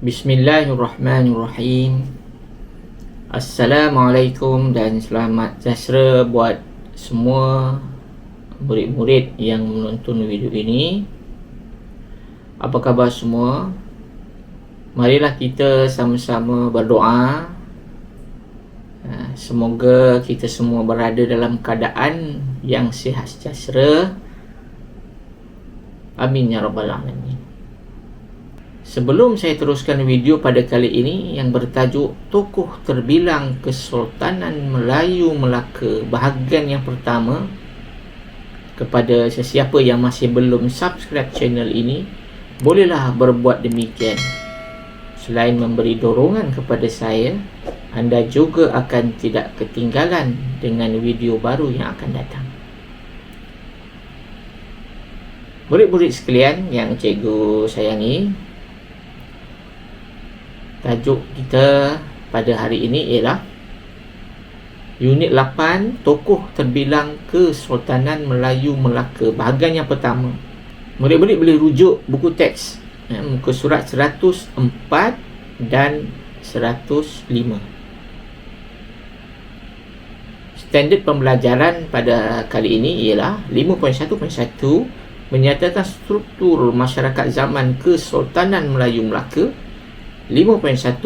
Bismillahirrahmanirrahim. Assalamualaikum dan selamat sejahtera buat semua murid-murid yang menonton video ini. Apa khabar semua? Marilah kita sama-sama berdoa. Semoga kita semua berada dalam keadaan yang sihat sejahtera. Amin ya rabbal alamin. Sebelum saya teruskan video pada kali ini yang bertajuk Tokoh Terbilang Kesultanan Melayu Melaka bahagian yang pertama, kepada sesiapa yang masih belum subscribe channel ini, bolehlah berbuat demikian. Selain memberi dorongan kepada saya, anda juga akan tidak ketinggalan dengan video baru yang akan datang. Murid-murid sekalian yang cikgu sayangi, tajuk kita pada hari ini ialah Unit 8 Tokoh Terbilang Kesultanan Melayu Melaka bahagian yang pertama. Murid-murid boleh rujuk buku teks muka surat 104 dan 105. Standard pembelajaran pada kali ini ialah 5.1.1 menyatakan struktur masyarakat zaman Kesultanan Melayu Melaka. 5.1.2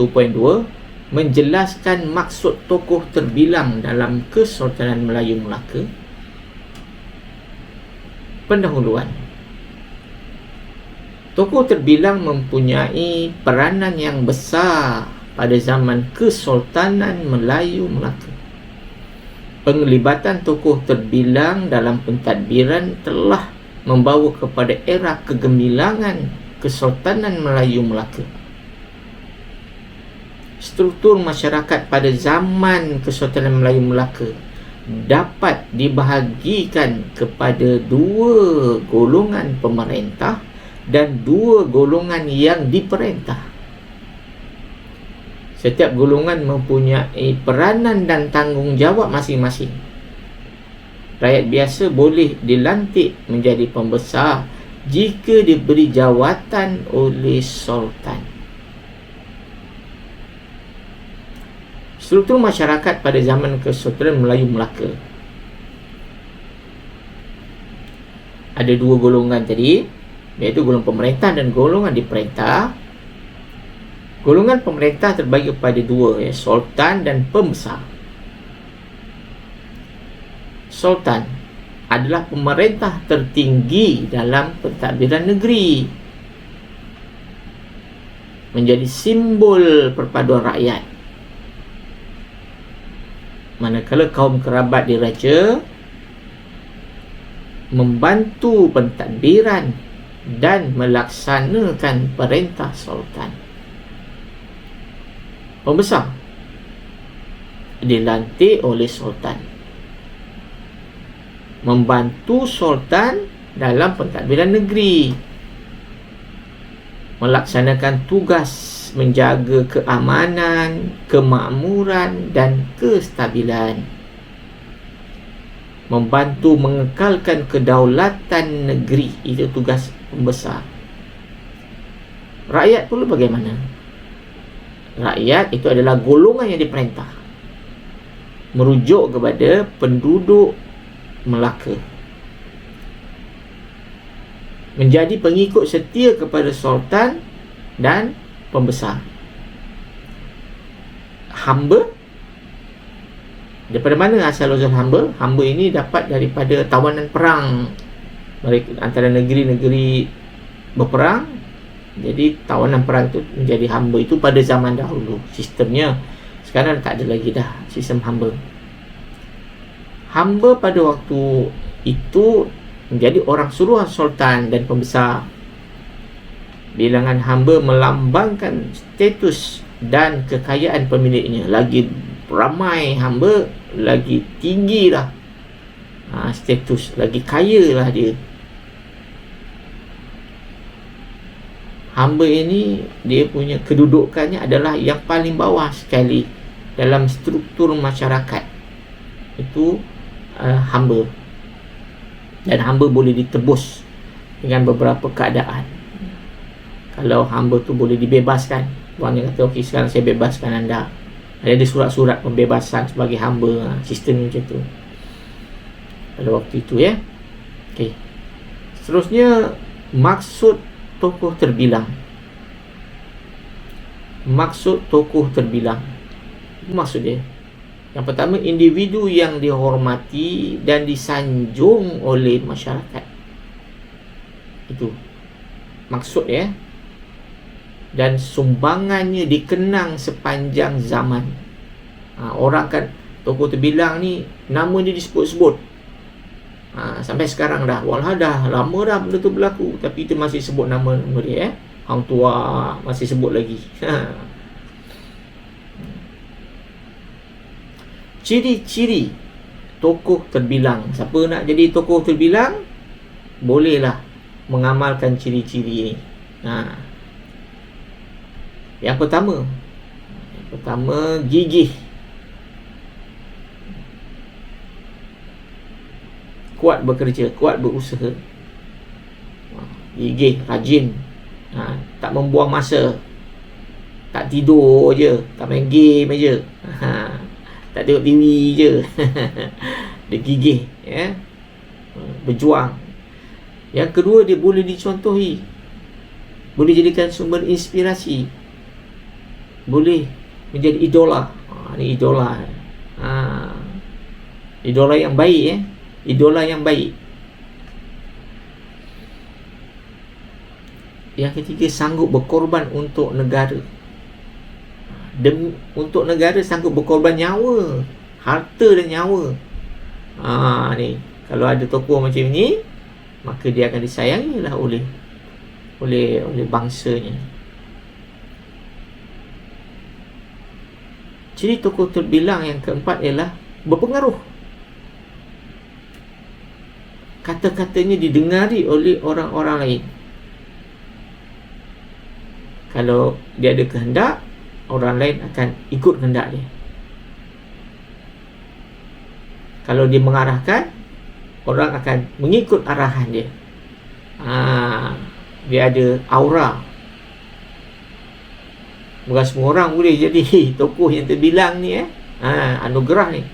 menjelaskan maksud tokoh terbilang dalam Kesultanan Melayu Melaka. Pendahuluan. Tokoh terbilang mempunyai peranan yang besar pada zaman Kesultanan Melayu Melaka. Penglibatan tokoh terbilang dalam pentadbiran telah membawa kepada era kegemilangan Kesultanan Melayu Melaka. Struktur masyarakat pada zaman Kesultanan Melayu Melaka dapat dibahagikan kepada dua golongan pemerintah dan dua golongan yang diperintah. Setiap golongan mempunyai peranan dan tanggungjawab masing-masing. Rakyat biasa boleh dilantik menjadi pembesar jika diberi jawatan oleh Sultan. Struktur masyarakat pada zaman Kesultanan Melayu Melaka. Ada dua golongan tadi, iaitu golongan pemerintah dan golongan diperintah. Golongan pemerintah terbagi kepada dua, Sultan dan pembesar. Sultan adalah pemerintah tertinggi dalam pentadbiran negeri, menjadi simbol perpaduan rakyat. Manakala kaum kerabat diraja membantu pentadbiran dan melaksanakan perintah sultan. Pembesar dilantik oleh sultan, membantu sultan dalam pentadbiran negeri, melaksanakan tugas menjaga keamanan, kemakmuran dan kestabilan, membantu mengekalkan kedaulatan negeri. Itu tugas pembesar. Rakyat pula bagaimana? Rakyat itu adalah golongan yang diperintah, merujuk kepada penduduk Melaka, menjadi pengikut setia kepada sultan dan pembesar. Hamba, daripada mana asal usul hamba? Hamba ini dapat daripada tawanan perang mereka antara negeri-negeri berperang. Jadi tawanan perang itu menjadi hamba. Itu pada zaman dahulu sistemnya. Sekarang tak ada lagi dah sistem hamba. Hamba pada waktu itu menjadi orang suruhan sultan dan pembesar. Bilangan hamba melambangkan status dan kekayaan pemiliknya. Lagi ramai hamba, lagi tinggilah status, lagi kaya lah dia. Hamba ini, dia punya kedudukannya adalah yang paling bawah sekali dalam struktur masyarakat. Itu hamba. Dan hamba boleh ditebus dengan beberapa keadaan. Kalau hamba tu boleh dibebaskan, Tuannya kata, okey, sekarang saya bebaskan anda. Ada surat-surat pembebasan sebagai hamba. Sistem macam tu pada waktu itu, ya. Okey. Seterusnya, maksud tokoh terbilang. Maksud tokoh terbilang, maksud dia, yang pertama, individu yang dihormati dan disanjung oleh masyarakat. Itu maksud, ya. Dan sumbangannya dikenang sepanjang zaman. Orang kan, tokoh terbilang ni nama dia disebut-sebut. Sampai sekarang dah, walau dah lama dah benda tu berlaku, tapi kita masih sebut nama-nama dia, Hang Tua masih sebut lagi. Ciri-ciri tokoh terbilang. Siapa nak jadi tokoh terbilang, bolehlah mengamalkan ciri-ciri ini. Yang pertama, gigih. Kuat bekerja, kuat berusaha. Gigih, rajin. Tak membuang masa. Tak tidur je, tak main game je. Tak tengok TV je. Dia gigih, ya. Berjuang. Yang kedua, dia boleh dicontohi, boleh jadikan sumber inspirasi, boleh menjadi idola. Ini idola. Idola yang baik, ya. Idola yang baik. Yang ketiga, sanggup berkorban untuk negara. Untuk negara sanggup berkorban nyawa, harta dan nyawa. Ni, kalau ada tokoh macam ni, maka dia akan disayangilah oleh bangsanya. Ciri tokoh terbilang yang keempat ialah berpengaruh. Kata-katanya didengari oleh orang-orang lain. Kalau dia ada kehendak, orang lain akan ikut kehendak dia. Kalau dia mengarahkan, orang akan mengikut arahan dia. Dia ada aura. Bukan semua orang boleh jadi tokoh yang terbilang ni, anugerah ni.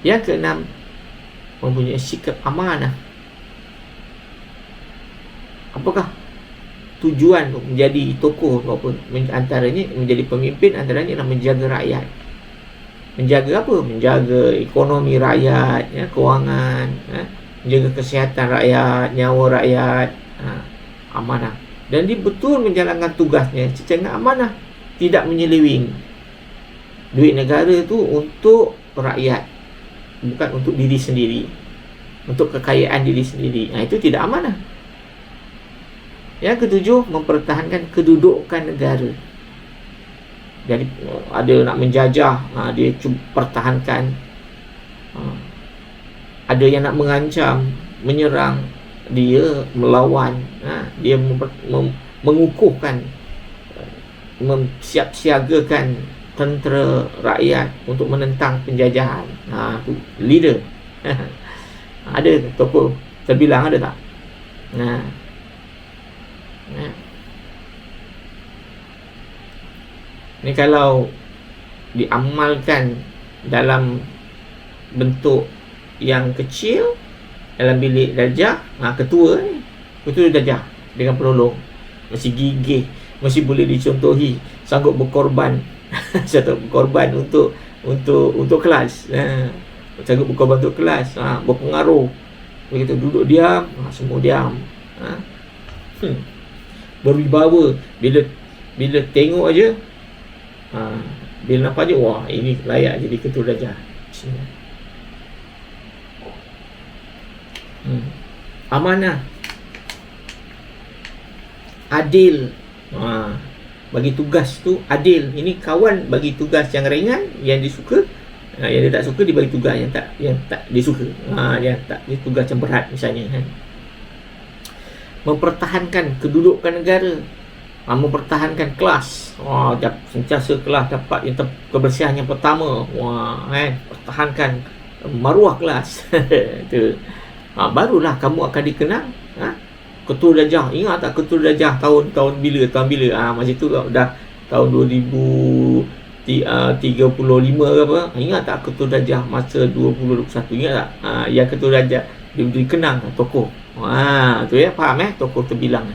Yang keenam, mempunyai sikap amanah. Apakah tujuan menjadi tokoh apa? Antaranya menjadi pemimpin, antaranya adalah menjaga rakyat. Menjaga apa? Menjaga ekonomi rakyat, ya, kewangan, menjaga kesihatan rakyat, nyawa rakyat, amanah. Dan dia betul menjalankan tugasnya secara amanah, tidak menyeleweng. Duit negara tu untuk rakyat, bukan untuk diri sendiri, untuk kekayaan diri sendiri. Itu tidak amanah. Yang ketujuh, mempertahankan kedudukan negara. Jadi ada nak menjajah, dia cuba pertahankan. Ada yang nak mengancam, menyerang, dia melawan. Dia mengukuhkan, siagakan tentera rakyat untuk menentang penjajahan. Tu leader. Ada tokoh terbilang, ada tak? Ni kalau diamalkan dalam bentuk yang kecil, dalam bilik darjah, ketua darjah dengan penolong, mesti gigih, mesti boleh dicontohi, sanggup berkorban. Sanggup berkorban untuk kelas, sanggup berkorban untuk kelas, berpengaruh. Begitu duduk diam, semua diam. Berwibawa, bila tengok aja, bila nampak je, wah, ini layak jadi ketua darjah. Amanah, adil. Bagi tugas tu adil. Ini kawan bagi tugas yang ringan, yang disuka, yang dia tak suka dia bagi tugas yang tak dia suka. Dia tugas yang berat misalnya, Mempertahankan kedudukan negara, mempertahankan kelas. Sentiasa kelas dapat yang kebersihan yang pertama. Pertahankan maruah kelas. Itu. Barulah kamu akan dikenang Ketul Dajjah, ingat tak Ketul Dajjah tahun bila? Macam tu dah tahun 2035 ke apa. Ingat tak Ketul Dajjah masa 2021? Ingat tak? Yang Ketul Dajjah dia dikenang tokoh. Tu ya, faham tokoh terbilang.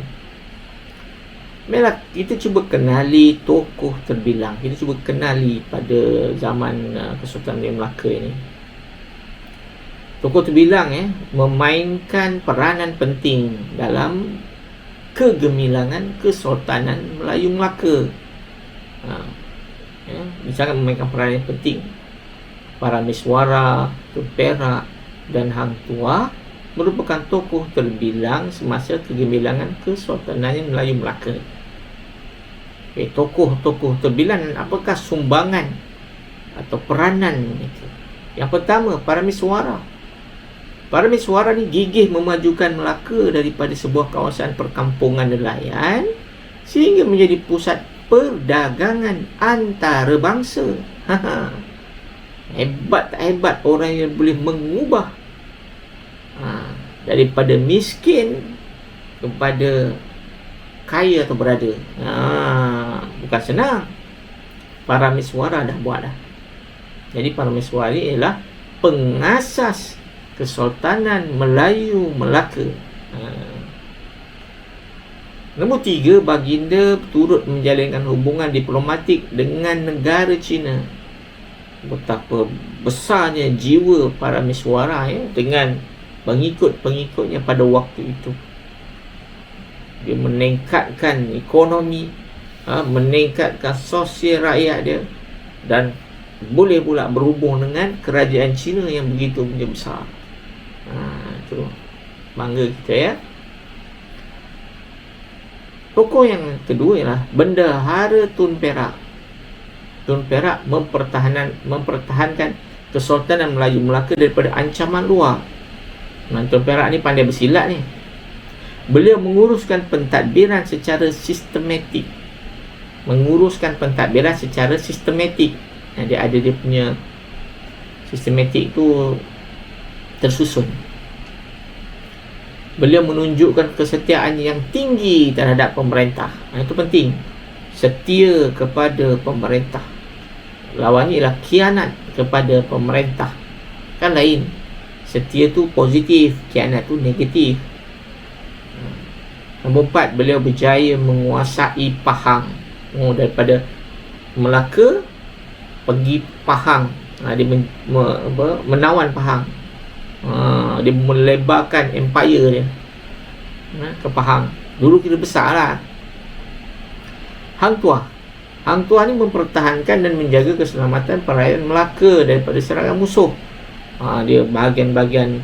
Baiklah, kita cuba kenali tokoh terbilang. Kita cuba kenali pada zaman Kesultanan Melaka ini. Tokoh terbilang memainkan peranan penting dalam kegemilangan Kesultanan Melayu Melaka. Sangat memainkan peranan yang penting. Para Miswara, Tun Perak dan Hang Tuah merupakan tokoh terbilang semasa kegemilangan Kesultanan Melayu Melaka. Tokoh-tokoh terbilang, apakah sumbangan atau peranan itu? Yang pertama, para Miswara. Para Miswara ni gigih memajukan Melaka daripada sebuah kawasan perkampungan nelayan sehingga menjadi pusat perdagangan antarabangsa. Hebat tak hebat orang yang boleh mengubah daripada miskin kepada kaya atau berada. Bukan senang. Para Miswara dah buat dah. Jadi para Miswara ni ialah pengasas Kesultanan Melayu Melaka. Nombor 3, baginda turut menjalinkan hubungan diplomatik dengan negara China. Betapa besarnya jiwa para Miswara dengan pengikut-pengikutnya pada waktu itu. Dia meningkatkan ekonomi, meningkatkan sosial rakyat dia, dan boleh pula berhubung dengan kerajaan China yang begitu besar. Itu bangga kita ya. Tokoh yang kedua ialah Bendahara Tun Perak. Tun Perak mempertahankan Kesultanan Melayu Melaka daripada ancaman luar. Tun Perak ni pandai bersilat ni. Beliau menguruskan pentadbiran secara sistematik. Dia ada dia punya sistematik tu tersusun. Beliau menunjukkan kesetiaan yang tinggi terhadap pemerintah. Itu penting. Setia kepada pemerintah. Lawannya ialah khianat kepada pemerintah. Kan lain. Setia tu positif, khianat tu negatif. Nombor 4, beliau berjaya menguasai Pahang. Daripada Melaka pergi Pahang. Dia menawan Pahang. Dia melebarkan empire dia ke Pahang. Dulu kira besar lah. Hang Tuah ni mempertahankan dan menjaga keselamatan perairan Melaka daripada serangan musuh. Dia bahagian-bahagian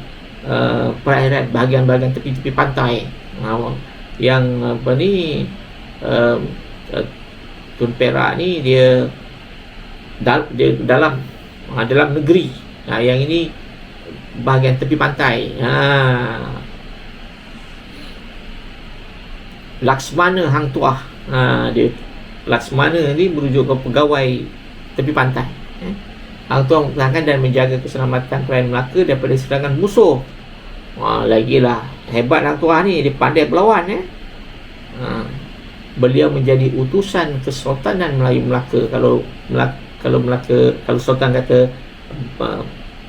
perairan, bahagian-bahagian tepi-tepi pantai yang Tun Perak ni dia dalam negeri. Yang ini bahagian tepi pantai. Laksmana Hang Tuah. Dia Laksmana ni merujuk ke pegawai tepi pantai. Hang Tuah mempertahankan dan menjaga keselamatan perairan Melaka daripada serangan musuh. Lagilah hebat Hang Tuah ni, dia pandai berlawan. Beliau menjadi utusan Kesultanan Melayu Melaka. Kalau Sultan kata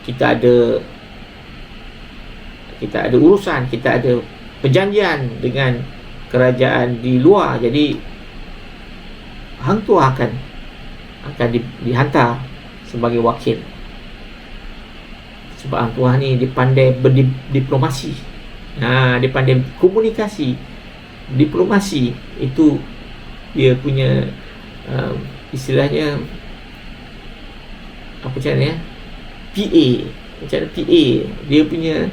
kita ada urusan, kita ada perjanjian dengan kerajaan di luar, jadi Hang Tuah akan dihantar sebagai wakil. Sebab Hang Tuah ni dia pandai berdiplomasi. Dia pandai komunikasi. Diplomasi itu dia punya istilahnya apa macam ni PA. Macam mana PA? Dia punya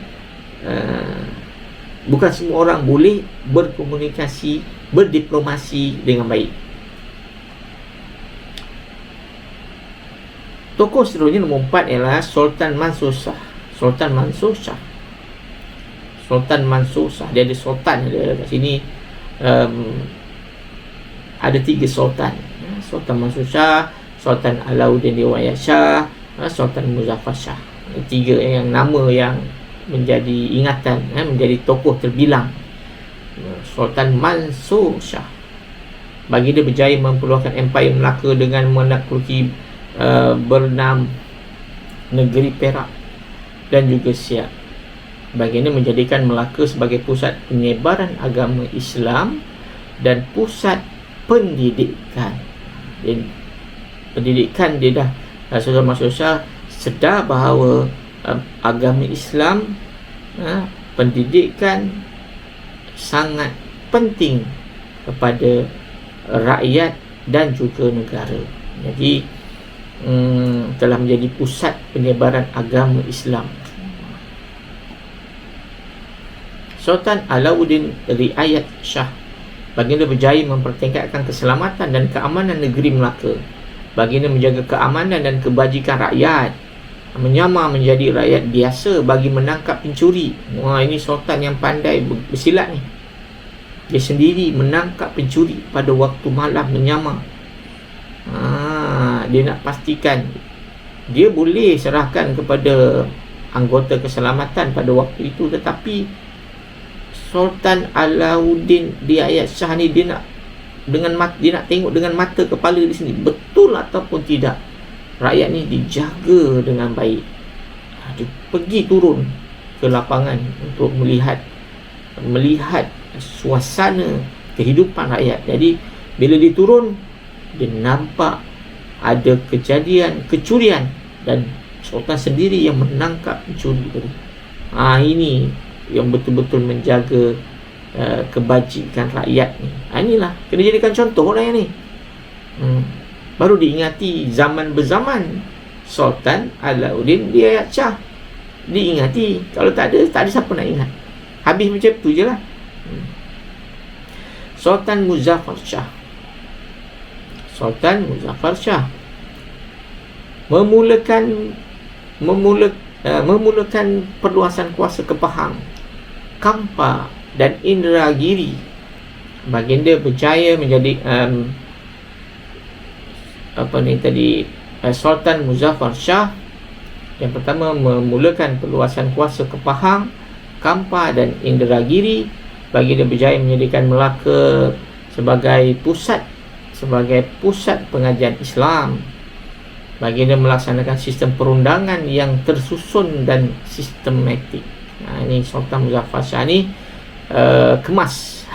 bukan semua orang boleh berkomunikasi, berdiplomasi dengan baik. Tokoh seterusnya nombor 4 ialah Sultan Mansur Shah. Sultan Mansur Shah. Dia ada sultan dia kat sini. Ada 3 sultan. Sultan Mansur Shah, Sultan Alauddin Riwayat Shah, Sultan Muzaffar Shah. 3 yang nama yang menjadi ingatan, menjadi tokoh terbilang Sultan Mansur Shah. Baginda berjaya mempeluahkan Empayar Melaka dengan menakluki Bernam, negeri Perak dan juga Siak. Baginda menjadikan Melaka sebagai pusat penyebaran agama Islam dan pusat pendidikan. Dan pendidikan dia dah Sultan Mansur Shah sedar bahawa agama Islam, pendidikan sangat penting kepada rakyat dan juga negara. Jadi telah menjadi pusat penyebaran agama Islam. Sultan Alauddin Riayat Shah. Baginda berjaya mempertingkatkan keselamatan dan keamanan negeri Melaka. Baginda menjaga keamanan dan kebajikan rakyat, menyamar menjadi rakyat biasa bagi menangkap pencuri. Wah, ini sultan yang pandai bersilat ni. Dia sendiri menangkap pencuri pada waktu malam, menyamar. Dia nak pastikan dia boleh serahkan kepada anggota keselamatan pada waktu itu, tetapi Sultan Alauddin Riayat Shah ni dia nak tengok dengan mata kepala di sini, betul ataupun tidak rakyat ni dijaga dengan baik. Dia pergi turun ke lapangan untuk melihat suasana kehidupan rakyat. Jadi bila dia turun, dia nampak ada kejadian kecurian dan sultan sendiri yang menangkap pencuri tadi. Ini yang betul-betul menjaga kebajikan rakyat ni. Inilah kena jadikan contoh lah yang ni. Baru diingati zaman berzaman Sultan Alauddin Riayat Shah. Diingati. Kalau tak ada siapa nak ingat. Habis macam tu je lah. Sultan Muzaffar Shah. Sultan Muzaffar Shah memulakan perluasan kuasa ke Pahang, Kampar dan Indragiri. Baginda berjaya menjadi Sultan Muzaffar Shah yang pertama memulakan perluasan kuasa ke Pahang, Kampar dan Indragiri. Baginda berjaya menjadikan Melaka sebagai pusat pengajian Islam. Baginda melaksanakan sistem perundangan yang tersusun dan sistematik. Ini Sultan Muzaffar Shah ni kemas.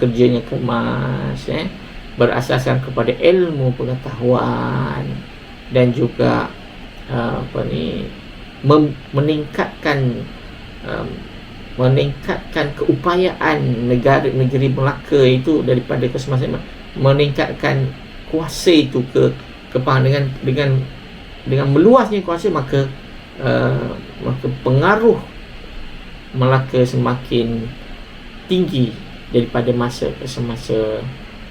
Kerjanya kemas, berasaskan kepada ilmu pengetahuan dan juga meningkatkan keupayaan negeri Melaka itu daripada kesemasa, meningkatkan kuasa itu ke Pahang. Dengan meluasnya kuasa, maka pengaruh Melaka semakin tinggi daripada masa ke semasa.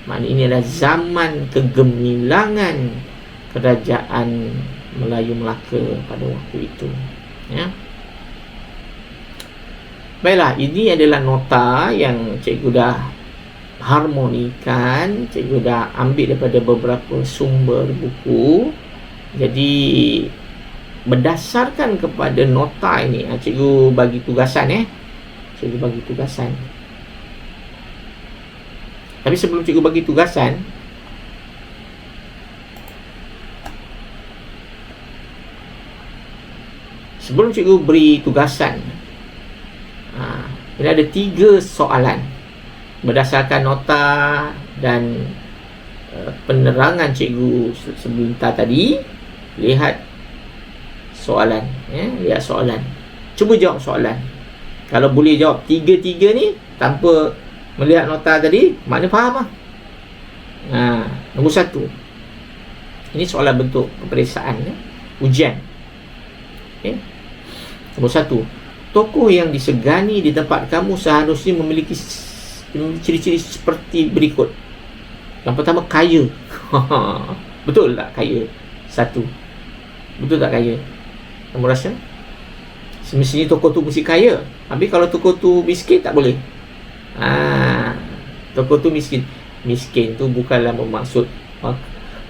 Maknanya ini adalah zaman kegemilangan kerajaan Melayu Melaka pada waktu itu, ya. Baiklah, ini adalah nota yang cikgu dah harmonikan, cikgu dah ambil daripada beberapa sumber buku. Jadi berdasarkan kepada nota ini, cikgu bagi tugasan. Tapi sebelum cikgu bagi tugasan, beri tugasan, ini ada 3 soalan berdasarkan nota dan penerangan cikgu sebentar tadi. Lihat soalan, lihat soalan, cuba jawab soalan. Kalau boleh jawab 3 ni tanpa melihat nota tadi, makna faham lah. Nombor 1, ini soalan bentuk peperiksaan, ujian. Nombor 1, tokoh yang disegani di tempat kamu seharusnya memiliki ciri-ciri seperti berikut. Yang pertama, kaya. Betul tak kaya? 1. Betul tak kaya? Kamu rasa? Semestinya tokoh tu mesti kaya. Habis kalau tokoh tu miskin, tak boleh. Tokoh tu miskin. Miskin tu bukanlah bermaksud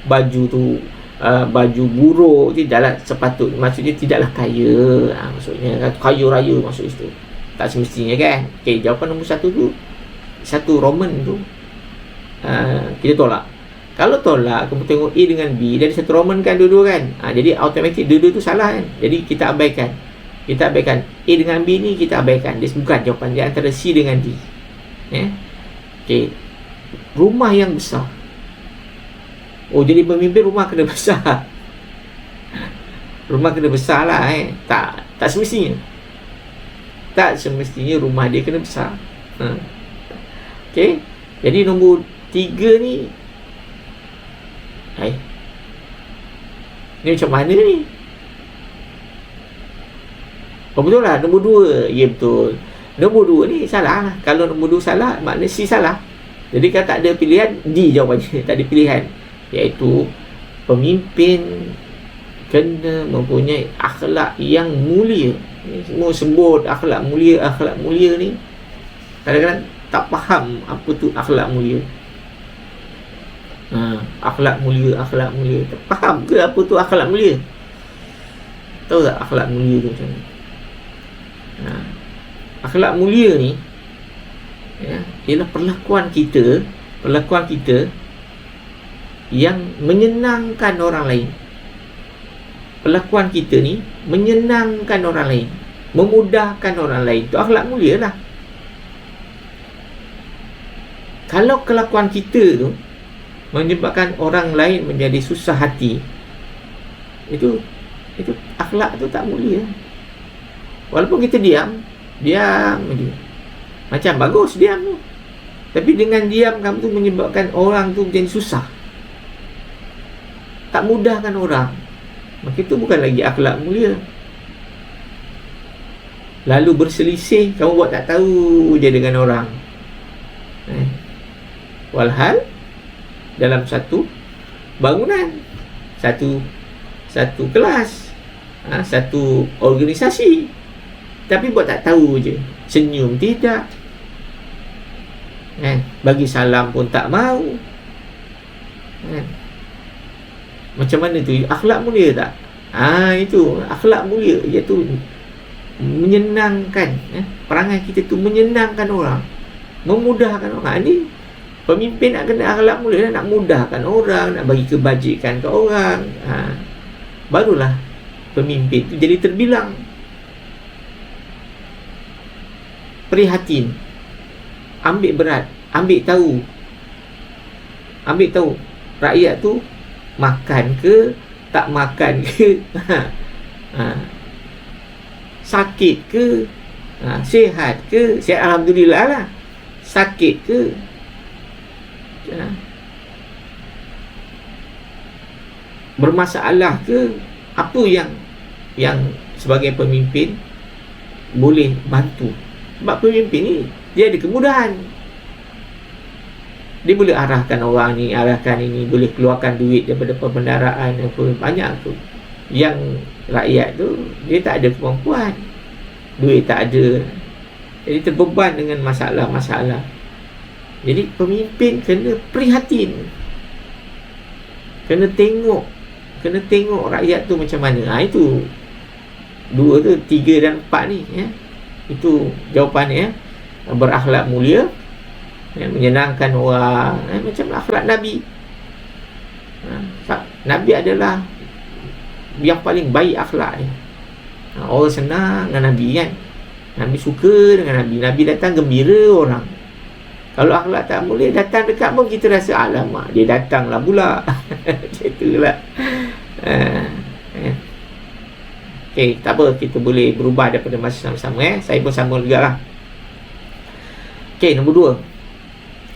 baju tu baju buruk, tidaklah sepatutnya. Maksudnya tidaklah kaya. Maksudnya kaya raya maksud itu. Tak semestinya kan. Okey, jawapan nombor 1 tu satu Roman tu kita tolak. Kalau tolak, kamu tengok A dengan B, dari satu Roman kan dua-dua kan. Jadi automatik dua-dua tu salah kan. Jadi kita abaikan. A dengan B ni kita abaikan. Dia bukan jawapan dia antara C dengan D. Okey. Rumah yang besar. Oh, jadi pemimpin rumah kena besar. Rumah kena besar lah Tak semestinya. Tak semestinya rumah dia kena besar. Okey. Jadi nombor 3 ni ni macam mana ni? Oh, betul lah. Nombor 2. Ya, betul. Nombor 2 ni salah lah. Kalau nombor 2 salah, maknanya C salah. Jadi kalau tak ada pilihan, D jawapannya. Tak ada pilihan. Iaitu pemimpin kena mempunyai akhlak yang mulia. Semua sebut akhlak mulia ni. Kadang-kadang tak faham apa tu akhlak mulia. Akhlak mulia. Tak faham ke apa tu akhlak mulia? Tahu tak akhlak mulia tu macam mana? Akhlak mulia ni ialah perlakuan kita yang menyenangkan orang lain. Perlakuan kita ni menyenangkan orang lain, memudahkan orang lain. Itu akhlak mulia lah. Kalau kelakuan kita tu menyebabkan orang lain menjadi susah hati, itu akhlak tu tak mulia. Walaupun kita diam je. Macam bagus diam tu, tapi dengan diam kamu tu menyebabkan orang tu menjadi susah, tak mudahkan orang, maka itu bukan lagi akhlak mulia. Lalu berselisih, kamu buat tak tahu je dengan orang. Walhal dalam satu bangunan, satu kelas, satu organisasi, tapi buat tak tahu je. Senyum tidak, bagi salam pun tak mau. Macam mana tu? Akhlak mulia tak? Itu akhlak mulia, iaitu menyenangkan. Perangai kita tu menyenangkan orang, memudahkan orang. Ini pemimpin nak kena akhlak mulia, nak mudahkan orang, nak bagi kebajikan ke orang. Barulah pemimpin tu jadi terbilang. Prihatin, ambil berat, ambil tahu rakyat tu makan ke tak makan ke, sakit ke, sihat ke, sihat alhamdulillah lah, sakit ke, bermasalah ke, apa yang sebagai pemimpin boleh bantu. Sebab pemimpin ni dia ada kemudahan. Dia boleh arahkan orang ni, arahkan ini, boleh keluarkan duit daripada perbendaraan apa banyak tu. Yang rakyat tu dia tak ada kemampuan, duit tak ada, jadi terbeban dengan masalah-masalah. Jadi pemimpin kena prihatin, kena tengok rakyat tu macam mana. Itu 2 tu, 3 dan 4 ni itu jawapannya. Berakhlak mulia, menyenangkan orang, macam akhlak Nabi. Nabi adalah yang paling baik akhlak ni. Orang senang dengan Nabi kan, Nabi suka dengan Nabi. Nabi datang gembira orang. Kalau akhlak tak mulia, datang dekat pun kita rasa alamak, dia datanglah pula. Macam itulah. Okey, tak apa, kita boleh berubah daripada masa sama-sama. Saya pun sama jugalah. Okey, nombor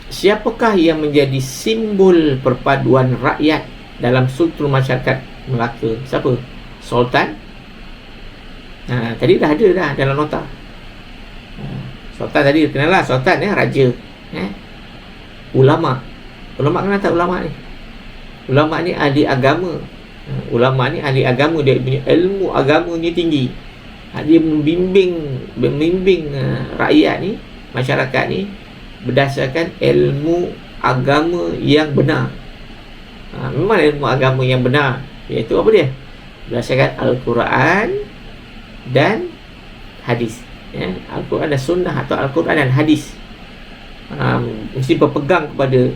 2. Siapakah yang menjadi simbol perpaduan rakyat dalam struktur masyarakat Melaka? Siapa? Sultan? Tadi dah ada dah dalam nota. Sultan tadi kenal lah, Sultan raja. Ulama. Ulama kenal tak ulama ni? Ulama ni ahli agama. Ulama ni ahli agama, dia punya ilmu agamanya tinggi. Dia membimbing rakyat ni, masyarakat ni berdasarkan ilmu agama yang benar. Memang ilmu agama yang benar, iaitu apa dia? Berdasarkan Al-Quran dan hadis. Al-Quran dan sunnah atau Al-Quran dan hadis. mesti berpegang kepada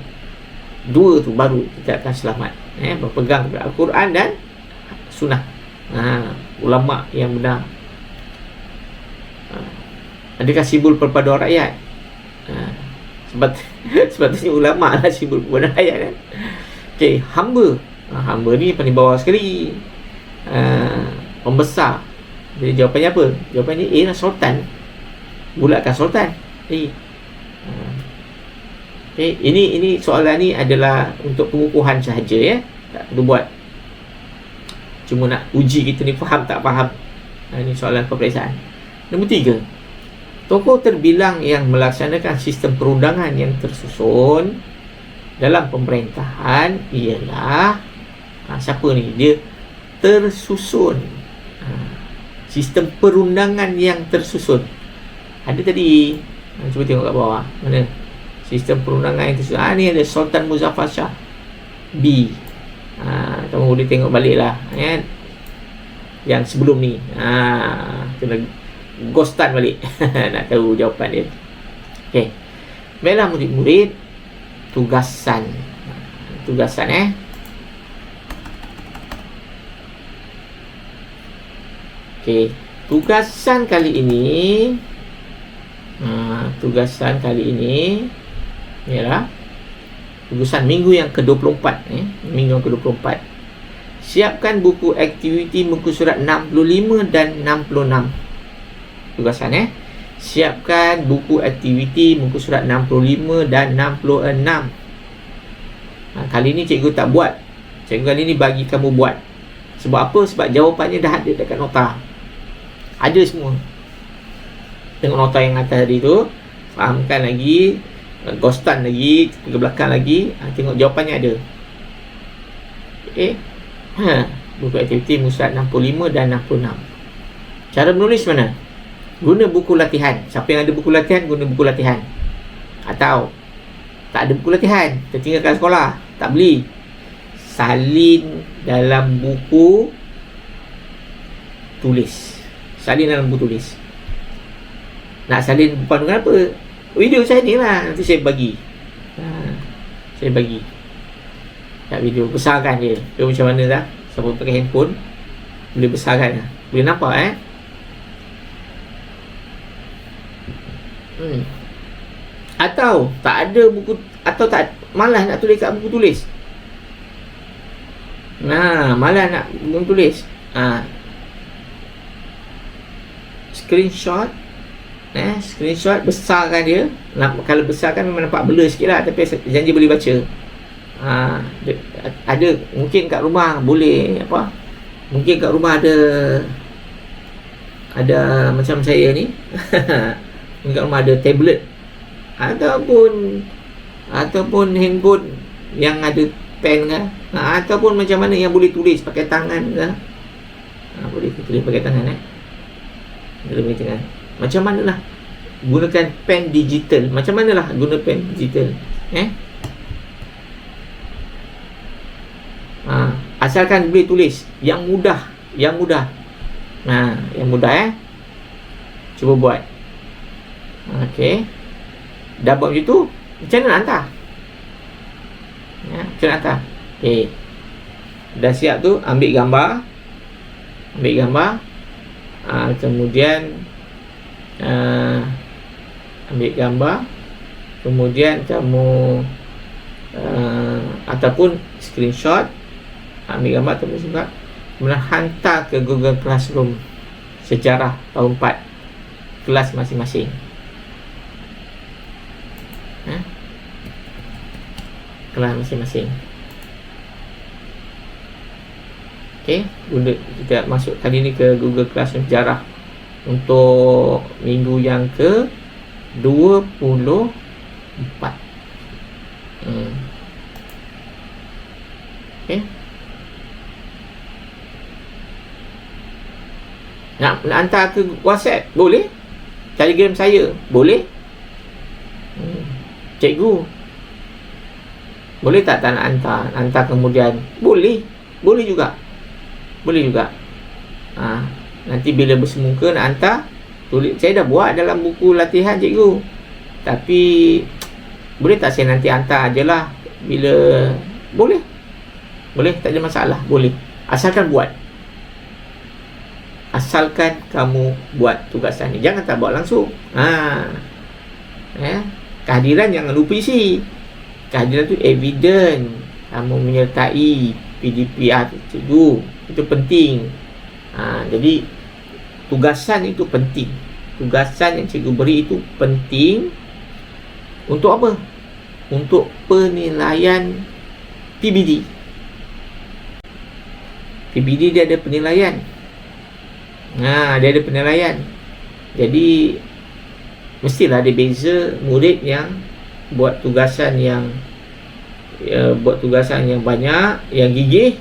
dua tu, baru kita akan selamat. Berpegang kepada Al-Quran dan Sunnah, ulama yang benar. Adakah simbol perpaduan rakyat? Sepatutnya ulama lah simbol perpaduan rakyat kan. Okey, hamba. Hamba ni paling bawah sekali, pembesar. Jadi jawapannya apa? Jawapannya A lah, sultan. Bulatkan sultan. Okay, ini soalan ni adalah untuk pengukuhan sahaja ya. Tak perlu buat. Cuma nak uji kita ni faham tak faham. Ini soalan peperiksaan. Nombor 3. Tokoh terbilang yang melaksanakan sistem perundangan yang tersusun dalam pemerintahan ialah siapa ni? Dia tersusun. Sistem perundangan yang tersusun. Ada tadi. Cuba tengok kat bawah. Mana? Sistem perundangan yang tersusun. Ni ada Sultan Muzaffar Shah. B. Kamu boleh tengok balik lah kan? Yang sebelum ni. Kena ghostan balik. Nak tahu jawapan dia. Okay. Baiklah murid-murid. Tugasan. Okay. Tugasan kali ini ialah tugasan minggu yang ke-24. Minggu yang ke-24. Siapkan buku aktiviti muka surat 65 dan 66. Tugasan siapkan buku aktiviti muka surat 65 dan 66. Kali ni cikgu tak buat. Cikgu kali ni bagi kamu buat. Sebab apa? Sebab jawapannya dah ada dekat nota. Ada semua. Tengok nota yang atas tadi tu, fahamkan lagi, ghostan lagi, ke belakang lagi, tengok jawapannya ada. Buku aktiviti muka surat 65 dan 66. Cara menulis mana? Guna buku latihan. Siapa yang ada buku latihan, guna buku latihan. Atau tak ada buku latihan, tertinggalkan sekolah, tak beli, salin dalam buku tulis. Nak salin bukan dengan apa? Video saya ni lah, nanti saya bagi. Saya bagi kat video, besarkan dia. Dia macam mana dah? Siapa pakai handphone boleh besarkan lah. Boleh nampak Atau tak ada buku, atau tak malas nak tulis kat buku tulis. Malas nak buku tulis. Screenshot besarkan dia. Kalau besarkan memang nampak blur sikit lah, tapi janji boleh baca. Ada mungkin kat rumah boleh mungkin kat rumah ada macam saya ni. Mungkin kat rumah ada tablet ataupun handphone yang ada pen kan, ataupun macam mana yang boleh tulis pakai tangan kan. Boleh tulis pakai tangan boleh pakai tangan. Macam manalah gunakan pen digital. Macam manalah guna pen digital. Asalkan boleh tulis yang mudah. Yang mudah. Cuba buat. Okey. Dah buat macam tu, macam mana nak hantar? Macam mana hantar? Okey. Dah siap tu, ambil gambar. Kemudian ambil gambar, kemudian kamu ataupun screenshot, ambil gambar ataupun screenshot, kemudian hantar ke Google Classroom sejarah tahun 4 kelas masing-masing. Kelas masing-masing. Okey, kita masuk kali ni ke Google Classroom sejarah untuk minggu yang ke 24. Okey. Nak hantar ke WhatsApp boleh. Telegram saya boleh. Cikgu boleh tak nak hantar kemudian boleh juga. Nanti bila bersemuka nak hantar, tulis. Saya dah buat dalam buku latihan cikgu, tapi Boleh tak saya nanti hantar je lah bila? Boleh. Boleh, tak ada masalah. Boleh. Asalkan buat. Asalkan kamu buat tugasan ni. Jangan tak buat langsung. Kehadiran jangan lupa isi. Kehadiran tu evident. Kamu menyertai PDPR cikgu. Itu penting. Jadi tugasan itu penting. Tugasan yang cikgu beri itu penting. Untuk apa? Untuk penilaian PBD. PBD dia ada penilaian. Dia ada penilaian. Jadi mestilah ada beza murid yang buat tugasan yang banyak, yang gigih,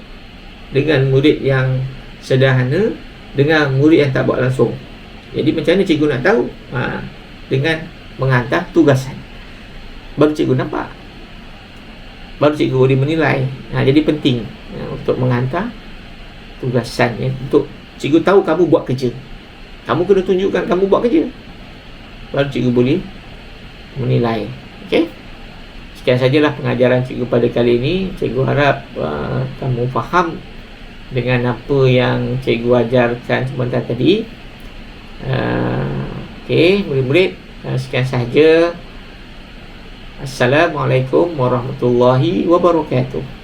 dengan murid yang sederhana, dengan murid yang tak buat langsung. Jadi macam mana cikgu nak tahu? Dengan menghantar tugasan. Baru cikgu nampak. Baru cikgu boleh menilai. Jadi penting untuk menghantar tugasan, untuk cikgu tahu kamu buat kerja. Kamu kena tunjukkan kamu buat kerja, baru cikgu boleh menilai. Okey, sekian sajalah pengajaran cikgu pada kali ini. Cikgu harap kamu faham dengan apa yang cikgu ajarkan sebentar tadi. Okey, murid-murid, sekian sahaja. Assalamualaikum warahmatullahi wabarakatuh.